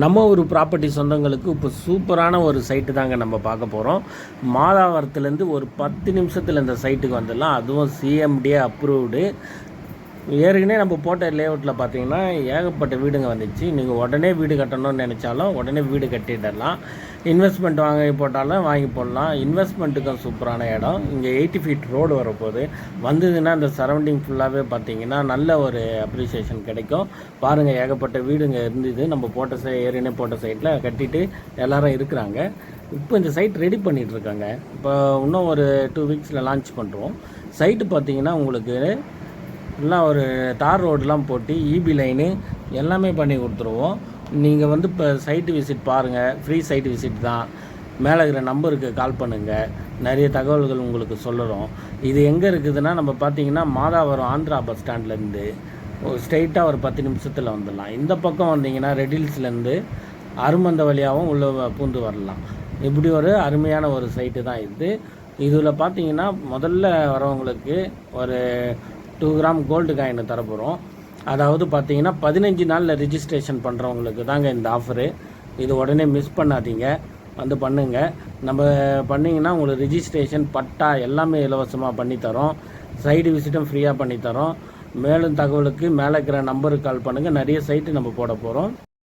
நம்ம ஒரு ப்ராப்பர்ட்டி சொந்தங்களுக்கு இப்போ சூப்பரான ஒரு சைட்டு தாங்க நம்ம பார்க்க போகிறோம். மாதாவரத்துலேருந்து ஒரு 10 நிமிஷத்தில் இந்த சைட்டுக்கு வந்துடலாம். அதுவும் சிஎம்டிஏ அப்ரூவ்டு. ஏற்கனவே நம்ம போட்ட லேஅவுட்டில் பார்த்தீங்கன்னா ஏகப்பட்ட வீடுங்க வந்துச்சு. நீங்கள் உடனே வீடு கட்டணும்னு நினச்சாலும் உடனே வீடு கட்டிடலாம். இன்வெஸ்ட்மெண்ட் வாங்கி போட்டாலும் வாங்கி போடலாம். இன்வெஸ்ட்மெண்ட்டுக்கும் சூப்பரான இடம். இங்கே 80 ஃபீட் ரோடு வரப்போகுது. வந்ததுன்னா இந்த சரௌண்டிங் ஃபுல்லாகவே பார்த்தீங்கன்னா நல்ல ஒரு அப்ரிசியேஷன் கிடைக்கும். பாருங்கள், ஏகப்பட்ட வீடுங்க இருந்தது. நம்ம போட்ட ஏற்கனவே போட்ட சைட்டில் கட்டிட்டு எல்லோரும் இருக்கிறாங்க. இப்போ இந்த சைட் ரெடி பண்ணிகிட்ருக்காங்க. இப்போ இன்னும் ஒரு 2 வீக்ஸில் லான்ச் பண்ணுறோம். சைட்டு பார்த்தீங்கன்னா உங்களுக்கு எல்லாம் ஒரு தார் ரோடெலாம் போட்டு இபி லைனு எல்லாமே பண்ணி கொடுத்துருவோம். நீங்கள் வந்து இப்போ சைட்டு விசிட் பாருங்கள். ஃப்ரீ சைட்டு விசிட் தான். மேலே இருக்கிற நம்பருக்கு கால் பண்ணுங்கள். நிறைய தகவல்கள் உங்களுக்கு சொல்லுறோம். இது எங்கே இருக்குதுன்னா நம்ம பார்த்தீங்கன்னா மாதாவரம் ஆந்திரா பஸ் ஸ்டாண்ட்லேருந்து ஸ்ட்ரெயிட்டாக ஒரு 10 நிமிஷத்தில் வந்துடலாம். இந்த பக்கம் வந்தீங்கன்னா ரெடில்ஸ்லேருந்து அருமந்த வழியாகவும் உள்ளே பூந்து வரலாம். இப்படி ஒரு அருமையான ஒரு சைட்டு தான் இது. இதில் பார்த்தீங்கன்னா முதல்ல வரவங்களுக்கு ஒரு 2 கிராம் கோல்டு காயின் தரப்போகிறோம். அதாவது பார்த்தீங்கன்னா 15 நாளில் ரிஜிஸ்ட்ரேஷன் பண்ணுறவங்களுக்கு தாங்க இந்த ஆஃபரு. இது உடனே மிஸ் பண்ணாதீங்க, வந்து பண்ணுங்கள். நம்ம பண்ணிங்கன்னா உங்களுக்கு ரிஜிஸ்ட்ரேஷன் பட்டா எல்லாமே இலவசமாக பண்ணித்தரோம். சைடு விசிட்டும் ஃப்ரீயாக பண்ணித்தரோம். மேலும் தகவலுக்கு மேலே இருக்கிற நம்பருக்கு கால் பண்ணுங்கள். நிறைய சைட்டு நம்ம போட போகிறோம்.